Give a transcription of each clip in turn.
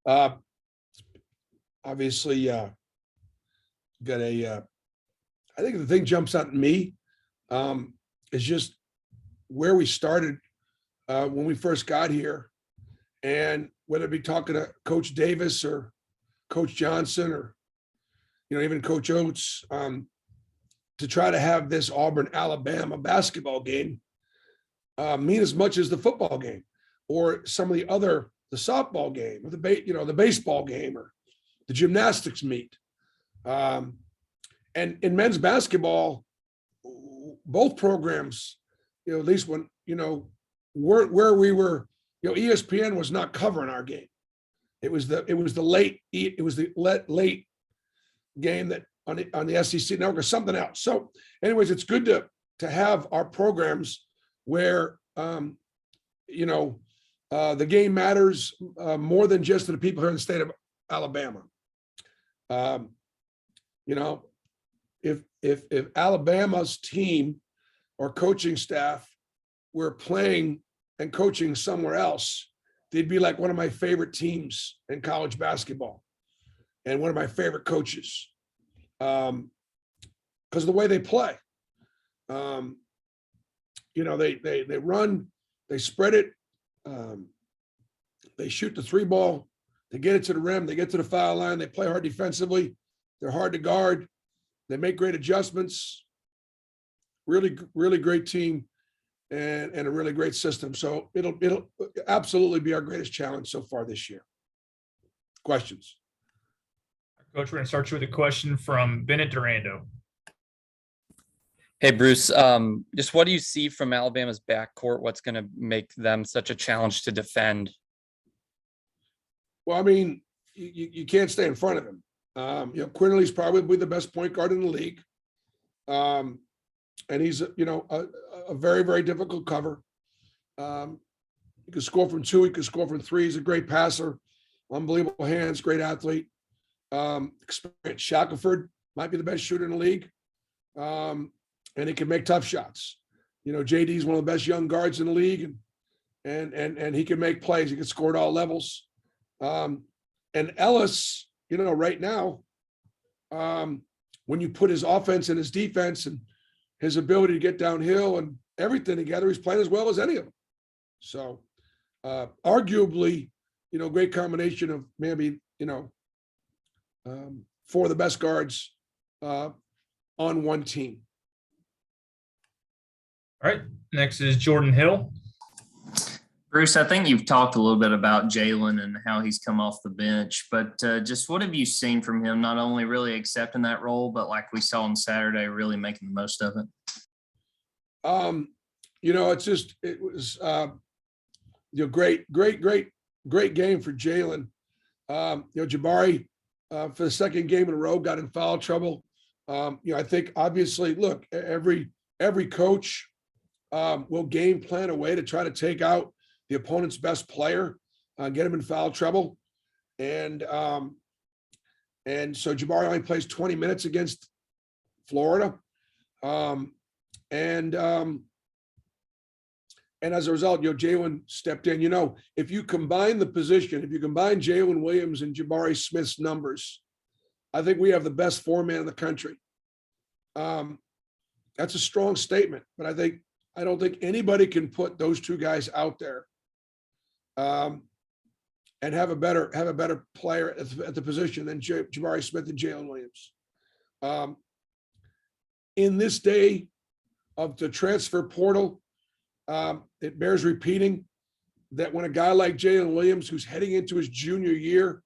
Uh, obviously, got I think the thing jumps out at me is just where we started when we first got here. And whether it be talking to Coach Davis or Coach Johnson or, even Coach Oates, to try to have this Auburn, Alabama basketball game mean as much as the football game or some of the softball game or the baseball game or the gymnastics meet. And in men's basketball, both programs, at least when, weren't where we were, ESPN was not covering our game. It was the late game that on the SEC network or something else. So anyways, it's good to have our programs where, the game matters more than just to the people here in the state of Alabama. If Alabama's team or coaching staff were playing and coaching somewhere else, they'd be like one of my favorite teams in college basketball and one of my favorite coaches because of the way they play. They run, they spread it, they shoot the three ball, they get it to the rim, they get to the foul line, they play hard defensively, they're hard to guard, they make great adjustments. Really, really great team and a really great system. So it'll absolutely be our greatest challenge so far this year. Questions? Coach, we're going to start you with a question from Bennett Durando. Hey, Bruce, just what do you see from Alabama's backcourt? What's going to make them such a challenge to defend? Well, I mean, you can't stay in front of him. Quinterly's probably the best point guard in the league. And he's, a very, very difficult cover. He can score from two, he can score from three. He's a great passer, unbelievable hands, great athlete. Experienced. Shackelford might be the best shooter in the league. And he can make tough shots. JD's one of the best young guards in the league, and he can make plays. He can score at all levels. And Ellis, right now, when you put his offense and his defense and his ability to get downhill and everything together, he's playing as well as any of them. So arguably, great combination of maybe, four of the best guards on one team. All right. Next is Jordan Hill. Bruce, I think you've talked a little bit about Jalen and how he's come off the bench, but just what have you seen from him, not only really accepting that role, but like we saw on Saturday, really making the most of it? It was great game for Jalen. Jabari for the second game in a row got in foul trouble. I think obviously, look, every coach will game plan a way to try to take out the opponent's best player, get him in foul trouble. And so Jabari only plays 20 minutes against Florida. And as a result, Jalen stepped in. If you combine the position, if you combine Jalen Williams and Jabari Smith's numbers, I think we have the best four-man in the country. That's a strong statement, but I don't think anybody can put those two guys out there and have a better player at the position than Jabari Smith and Jalen Williams. In this day of the transfer portal, it bears repeating that when a guy like Jalen Williams, who's heading into his junior year,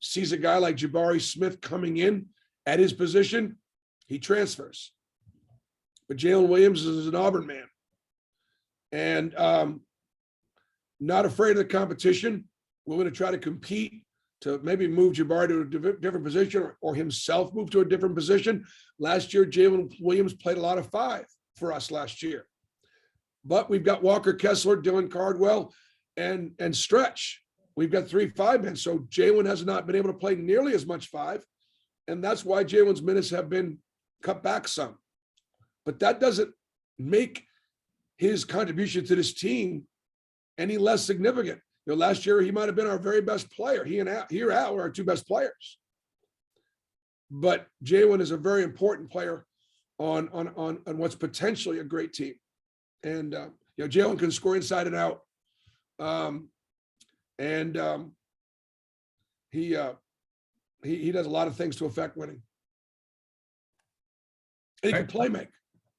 sees a guy like Jabari Smith coming in at his position, he transfers. But Jalen Williams is an Auburn man. And not afraid of the competition. We're going to try to compete to maybe move Jabari to a different position or himself move to a different position. Last year, Jalen Williams played a lot of five for us last year. But we've got Walker Kessler, Dylan Cardwell, and Stretch. We've got 3 5-men. So Jalen has not been able to play nearly as much five. And that's why Jalen's minutes have been cut back some. But that doesn't make his contribution to this team any less significant. last year he might have been our very best player. He and Al were our two best players. But Jalen is a very important player on what's potentially a great team. And Jalen can score inside and out. He does a lot of things to affect winning. And he can play make.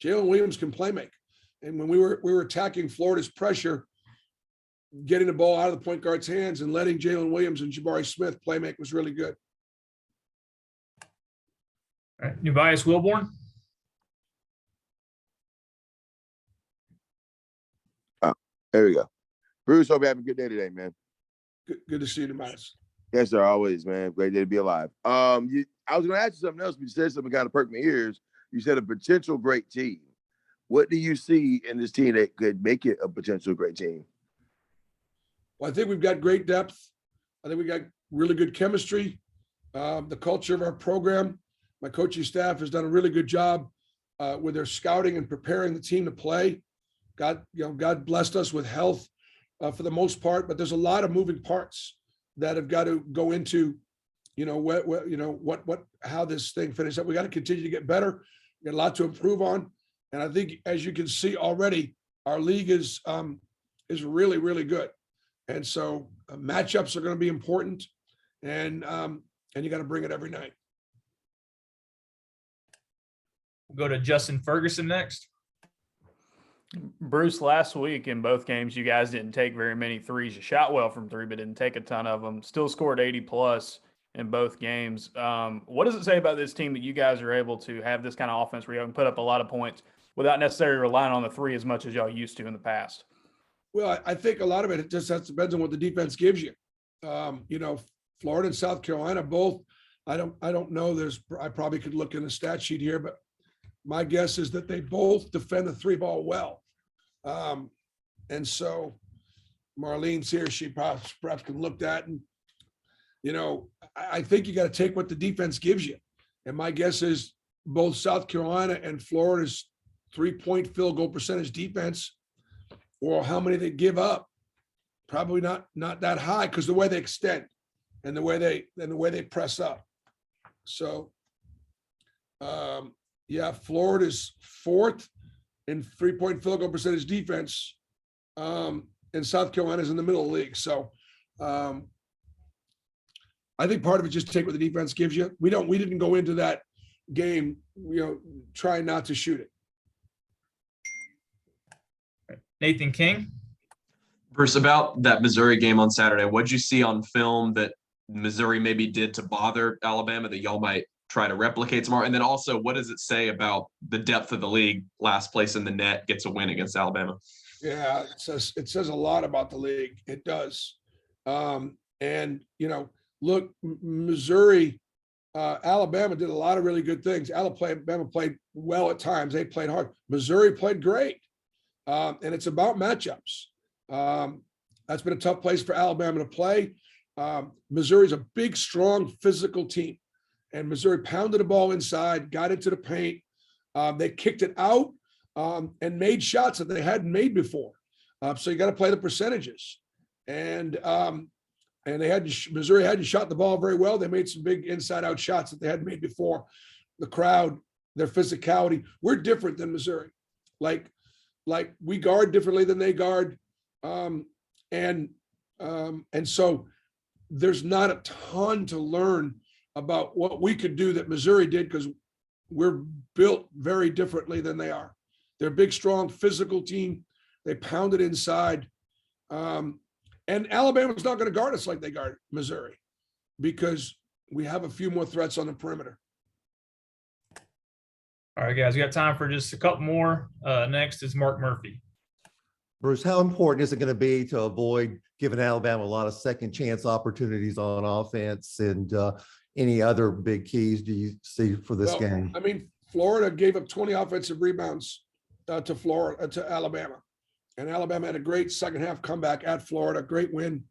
Jalen Williams can play make. And when we were attacking Florida's pressure, getting the ball out of the point guard's hands and letting Jalen Williams and Jabari Smith play make was really good. All right, Nubias Wilborn. There we go. Bruce, hope you have a good day today, man. Good to see you, Nubias. Yes, sir. Always, man. Great day to be alive. I was going to ask you something else, but you said something kind of perked my ears. You said a potential great team. What do you see in this team that could make it a potential great team? Well, I think we've got great depth. I think we got really good chemistry. The culture of our program, my coaching staff has done a really good job with their scouting and preparing the team to play. God blessed us with health for the most part, but there's a lot of moving parts that have got to go into, how this thing finishes up. We got to continue to get better. We got a lot to improve on, and I think, as you can see already, our league is really, really good. And so matchups are going to be important, and you got to bring it every night. We'll go to Justin Ferguson next. Bruce, last week in both games, you guys didn't take very many threes. You shot well from three, but didn't take a ton of them. Still scored 80+ in both games. What does it say about this team that you guys are able to have this kind of offense where you can put up a lot of points without necessarily relying on the three as much as y'all used to in the past? Well, I think a lot of it just depends on what the defense gives you. Florida and South Carolina both. I don't know. I probably could look in the stat sheet here, but my guess is that they both defend the three ball well. And so Marlene's here. She perhaps can look at, and, I think you got to take what the defense gives you. And my guess is both South Carolina and Florida's 3-point field goal percentage defense, or how many they give up, probably not that high, because the way they extend and the way they press up. So, Florida's fourth in 3-point field goal percentage defense, and South Carolina's in the middle of the league. So, I think part of it just take what the defense gives you. We didn't go into that game, trying not to shoot it. Nathan King. Bruce, about that Missouri game on Saturday, what'd you see on film that Missouri maybe did to bother Alabama that y'all might try to replicate tomorrow? And then also, what does it say about the depth of the league? Last place in the net gets a win against Alabama. Yeah, it says a lot about the league. It does. Look, Missouri, Alabama did a lot of really good things. Alabama played well at times. They played hard. Missouri played great. And it's about matchups. That's been a tough place for Alabama to play. Missouri's a big, strong, physical team. And Missouri pounded the ball inside, got into the paint. They kicked it out and made shots that they hadn't made before. So you got to play the percentages. And Missouri hadn't shot the ball very well. They made some big inside-out shots that they hadn't made before. The crowd, their physicality. We're different than Missouri. Like we guard differently than they guard. And so there's not a ton to learn about what we could do that Missouri did, because we're built very differently than they are. They're a big, strong, physical team. They pounded inside. And Alabama's not going to guard us like they guard Missouri, because we have a few more threats on the perimeter. All right, guys, we got time for just a couple more. Next is Mark Murphy. Bruce, how important is it going to be to avoid giving Alabama a lot of second chance opportunities on offense, and any other big keys do you see for this game? I mean, Florida gave up 20 offensive rebounds to Alabama, and Alabama had a great second half comeback at Florida. Great win,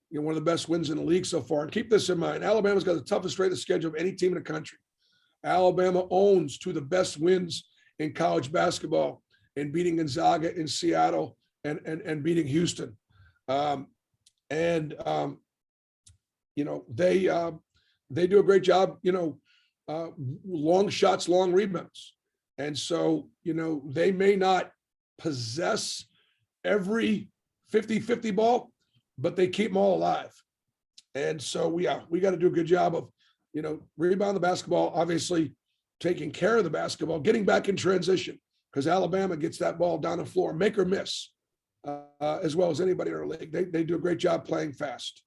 one of the best wins in the league so far. And keep this in mind: Alabama's got the toughest strength of schedule of any team in the country. Alabama owns two of the best wins in college basketball, in beating Gonzaga in Seattle and beating Houston. And, they do a great job, long shots, long rebounds. And so, they may not possess every 50-50 ball, but they keep them all alive. And so we got to do a good job of, rebound the basketball, obviously taking care of the basketball, getting back in transition, because Alabama gets that ball down the floor, make or miss, as well as anybody in our league. They do a great job playing fast.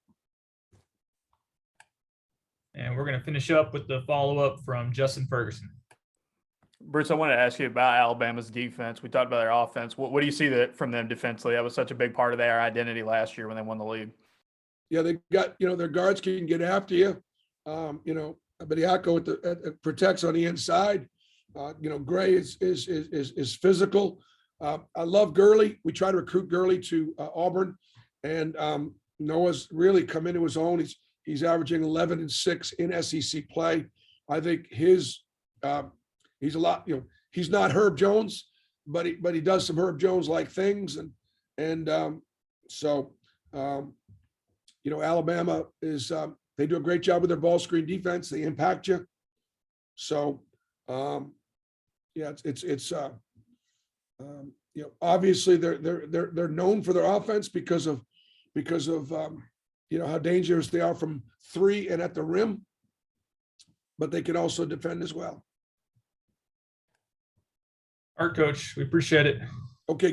And we're going to finish up with the follow-up from Justin Ferguson. Bruce, I wanted to ask you about Alabama's defense. We talked about their offense. What do you see from them defensively? That was such a big part of their identity last year when they won the league. Yeah, they got, their guards can get after you. Bediako protects on the inside. Gray is physical. I love Gurley. We try to recruit Gurley to Auburn, and Noah's really come into his own. He's averaging 11 and 6 in SEC play. I think he's a lot. He's not Herb Jones, but he does some Herb Jones like things, and Alabama is. They do a great job with their ball screen defense. They impact you. So, obviously they're known for their offense because of how dangerous they are from 3 and at the rim, but they can also defend as well. All right, Coach, we appreciate it. Okay, guys.